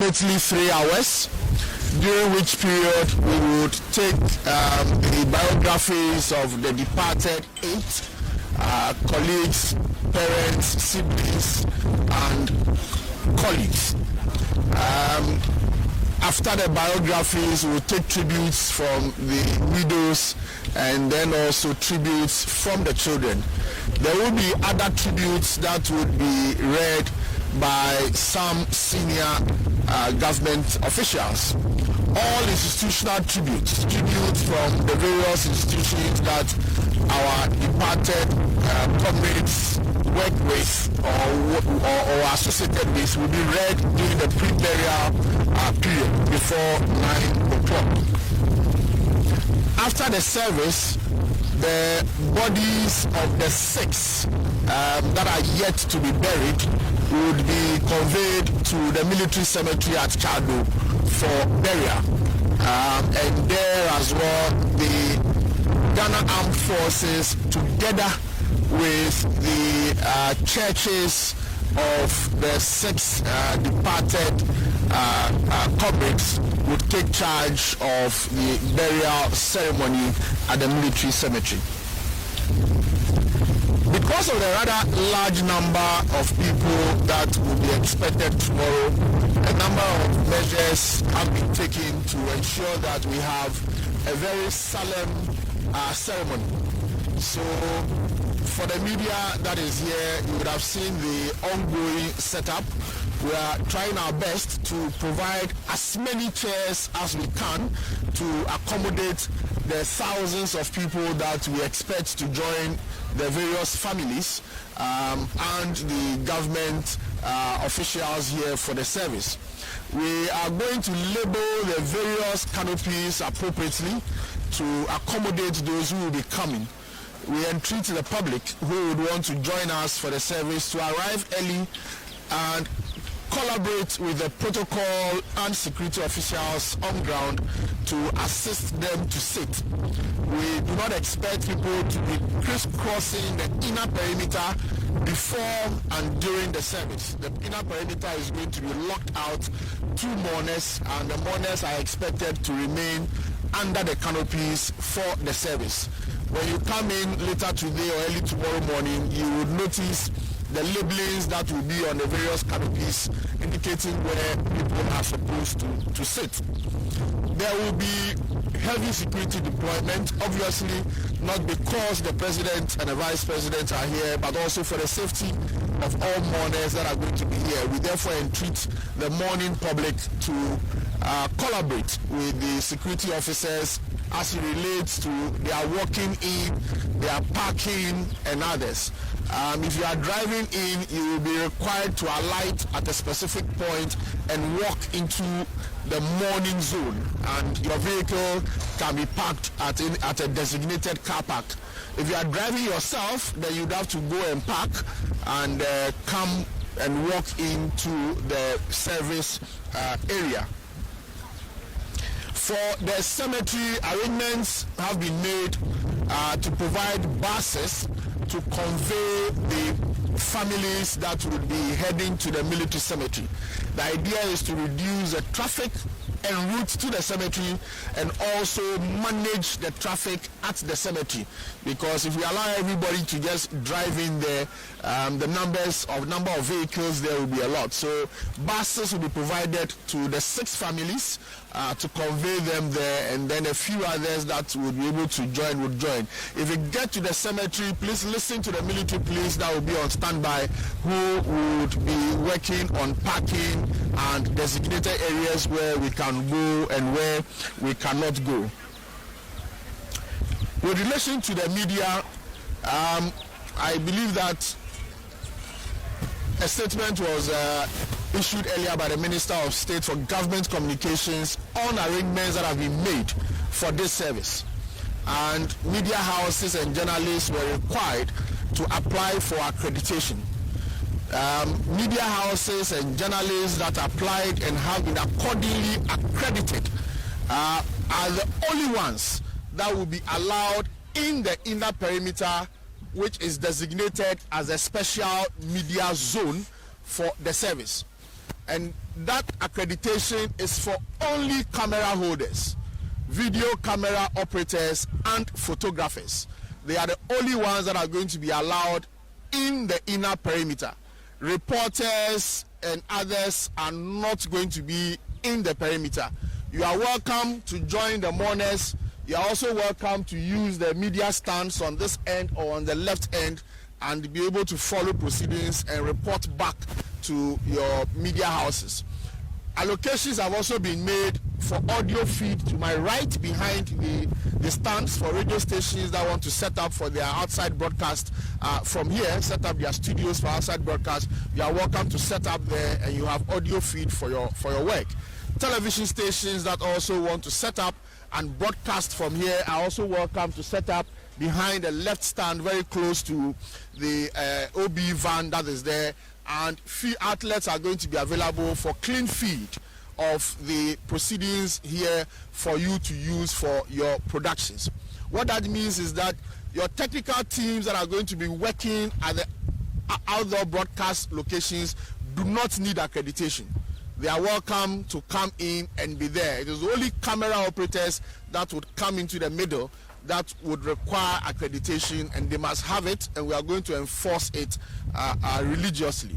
approximately 3 hours, during which period we would take the biographies of the departed 8 colleagues, parents, siblings, and colleagues. After the biographies, we'll take tributes from the widows and then also tributes from the children. There will be other tributes that would be read by some senior government officials. All institutional tributes from the various institutions that our departed comrades work with or associated with will be read during the pre-burial period before 9 o'clock. After the service, the bodies of the 6 that are yet to be buried would be conveyed to the military cemetery at Chado for burial. And there as well, the Ghana Armed Forces, together with the churches of the 6 departed comrades, would take charge of the burial ceremony at the military cemetery. Because of the rather large number of people that will be expected tomorrow, a number of measures have been taken to ensure that we have a very solemn ceremony. So for the media that is here, you would have seen the ongoing setup. We are trying our best to provide as many chairs as we can to accommodate the thousands of people that we expect to join the various families and the government officials here for the service. We are going to label the various canopies appropriately to accommodate those who will be coming. We entreat the public who would want to join us for the service to arrive early and collaborate with the protocol and security officials on ground to assist them to sit. We do not expect people to be crisscrossing the inner perimeter before and during the service. The inner perimeter is going to be locked out 2 mourners, and the mourners are expected to remain under the canopies for the service. When you come in later today or early tomorrow morning, you would notice the labelings that will be on the various canopies indicating where people are supposed to sit. There will be heavy security deployment, obviously not because the president and the vice president are here, but also for the safety of all mourners that are going to be here. We therefore entreat the mourning public to collaborate with the security officers as it relates to their walking in, their parking, and others. If you are driving in, you will be required to alight at a specific point and walk into the mourning zone, and your vehicle can be parked at a designated car park. If you are driving yourself, then you'd have to go and park and come and walk into the service area. For the cemetery, arrangements have been made to provide buses to convey the families that would be heading to the military cemetery. The idea is to reduce the traffic en route to the cemetery and also manage the traffic at the cemetery, because if we allow everybody to just drive in there, the number of vehicles there will be a lot. So buses will be provided to the 6 families to convey them there, and then a few others that would be able to join would join. If you get to the cemetery, please listen to the military police that will be on standby, who would be working on parking and designated areas where we can go and where we cannot go. With relation to the media, I believe that a statement was issued earlier by the Minister of State for Government Communications on arrangements that have been made for this service. And media houses and journalists were required to apply for accreditation. Media houses and journalists that applied and have been accordingly accredited are the only ones that will be allowed in the inner perimeter, which is designated as a special media zone for the service. And that accreditation is for only camera holders, video camera operators, and photographers. They are the only ones that are going to be allowed in the inner perimeter. Reporters and others are not going to be in the perimeter. You are welcome to join the mourners. You are also welcome to use the media stands on this end or on the left end and be able to follow proceedings and report back to your media houses. Allocations have also been made for audio feed to my right behind the stands for radio stations that want to set up for their outside broadcast from here, set up their studios for outside broadcast. You are welcome to set up there, and you have audio feed for your work. Television stations that also want to set up and broadcast from here are also welcome to set up behind the left stand very close to the OB van that is there. And feed outlets are going to be available for clean feed of the proceedings here for you to use for your productions. What that means is that your technical teams that are going to be working at the outdoor broadcast locations do not need accreditation. They are welcome to come in and be there. It is only camera operators that would come into the middle that would require accreditation, and they must have it, and we are going to enforce it religiously.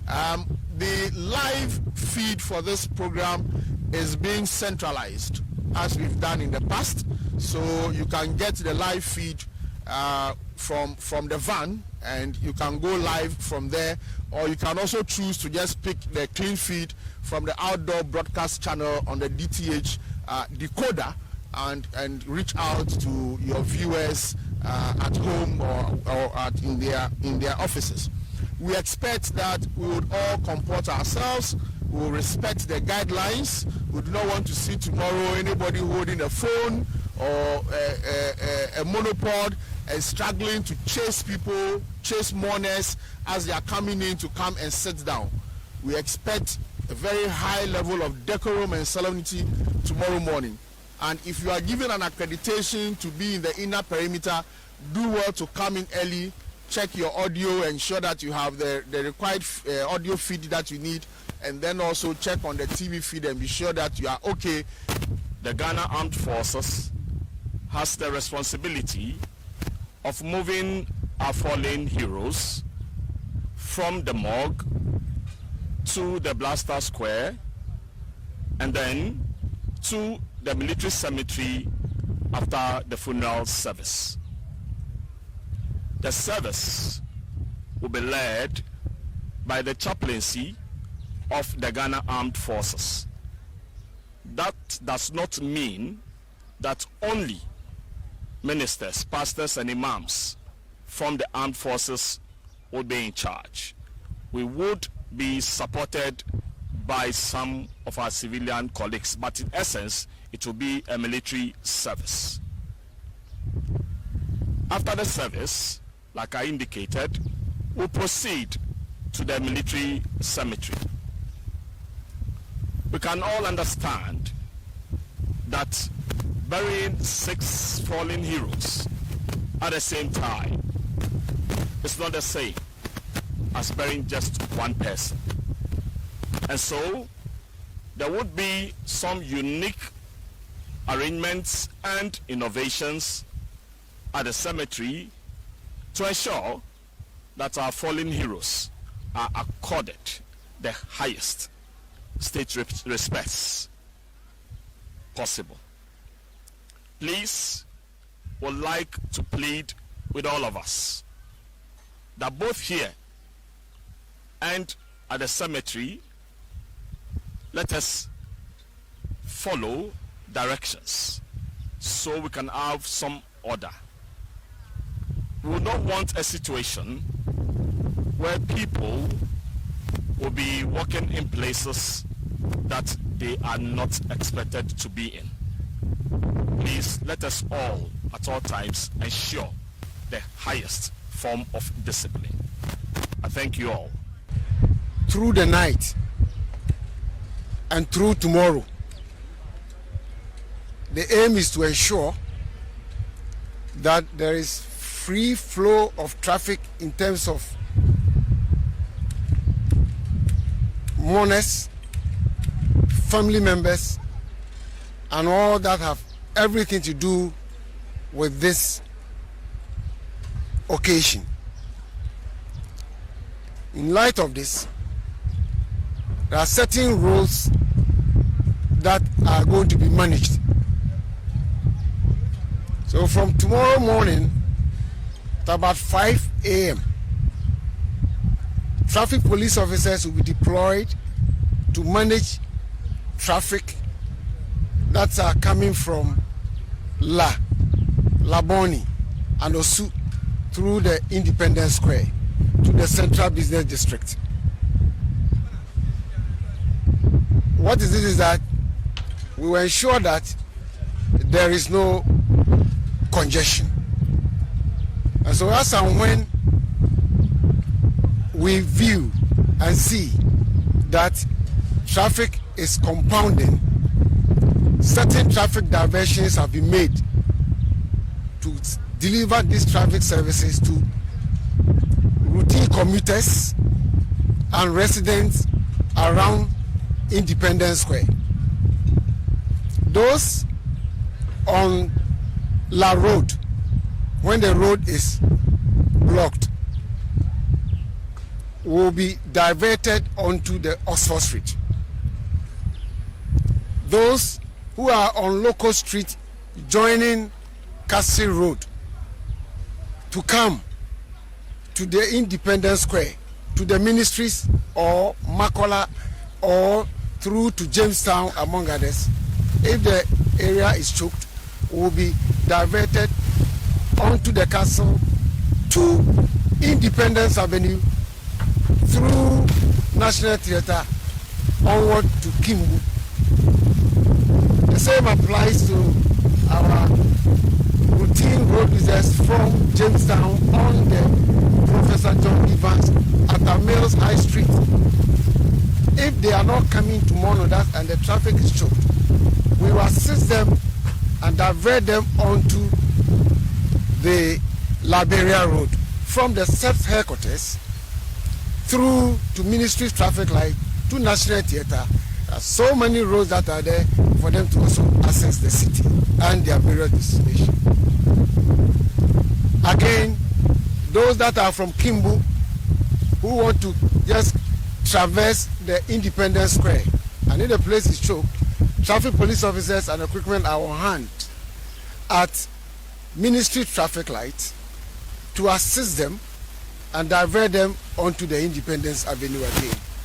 The live feed for this program is being centralized as we've done in the past, so you can get the live feed from the van, and you can go live from there, or you can also choose to just pick the clean feed from the outdoor broadcast channel on the DTH decoder and reach out to your viewers at home or in their offices. We expect that we would all comport ourselves. We will respect the guidelines. We do not want to see tomorrow anybody holding a phone or a monopod and struggling to chase people, chase mourners as they are coming in to come and sit down. We expect a very high level of decorum and solemnity tomorrow morning. And if you are given an accreditation to be in the inner perimeter, do well to come in early, check your audio, ensure that you have the required audio feed that you need, and then also check on the TV feed and be sure that you are okay. The Ghana Armed Forces has the responsibility of moving our fallen heroes from the morgue to the Blaster Square and then to the military cemetery after the funeral service. The service will be led by the chaplaincy of the Ghana Armed Forces. That does not mean that only ministers, pastors, and imams from the armed forces will be in charge. We would be supported by some of our civilian colleagues, but in essence, it will be a military service. After the service, like I indicated, we'll proceed to the military cemetery. We can all understand that burying 6 fallen heroes at the same time is not the same as burying just one person. And so there would be some unique arrangements and innovations at the cemetery to ensure that our fallen heroes are accorded the highest state respects possible. Please, would like to plead with all of us that both here and at the cemetery, let us follow directions so we can have some order. We would not want a situation where people will be walking in places that they are not expected to be in. Please let us all at all times ensure the highest form of discipline. I thank you all. Through the night and through tomorrow, the aim is to ensure that there is free flow of traffic in terms of mourners, family members, and all that have everything to do with this occasion. In light of this, there are certain rules that are going to be managed. So from tomorrow morning at about 5 a.m., traffic police officers will be deployed to manage traffic that are coming from Laboni and Osu through the Independence Square to the Central Business District. What is it is that we will ensure that there is no congestion. And so as and when we view and see that traffic is compounding, certain traffic diversions have been made to deliver these traffic services to routine commuters and residents around Independence Square. Those on La Road, when the road is blocked, will be diverted onto the Oxford Street. Those who are on Lokko Street joining Castle Road to come to the Independence Square, to the Ministries or Makola or through to Jamestown, among others, if the area is choked, will be diverted onto the castle to Independence Avenue through National Theatre onward to Kimbu. The same applies to our routine road users from Jamestown on the Professor John Evans at the Mills High Street. If they are not coming to Monodas and the traffic is choked, we will assist them and divert them onto the Liberia Road from the CEPS headquarters through to Ministries traffic light to National Theatre. There are so many roads that are there for them to also access the city and their various destinations. Again, those that are from Kimbu who want to just traverse the Independence Square and if the place is choked, traffic police officers and equipment are on hand at Ministry traffic lights to assist them and divert them onto the Independence Avenue again.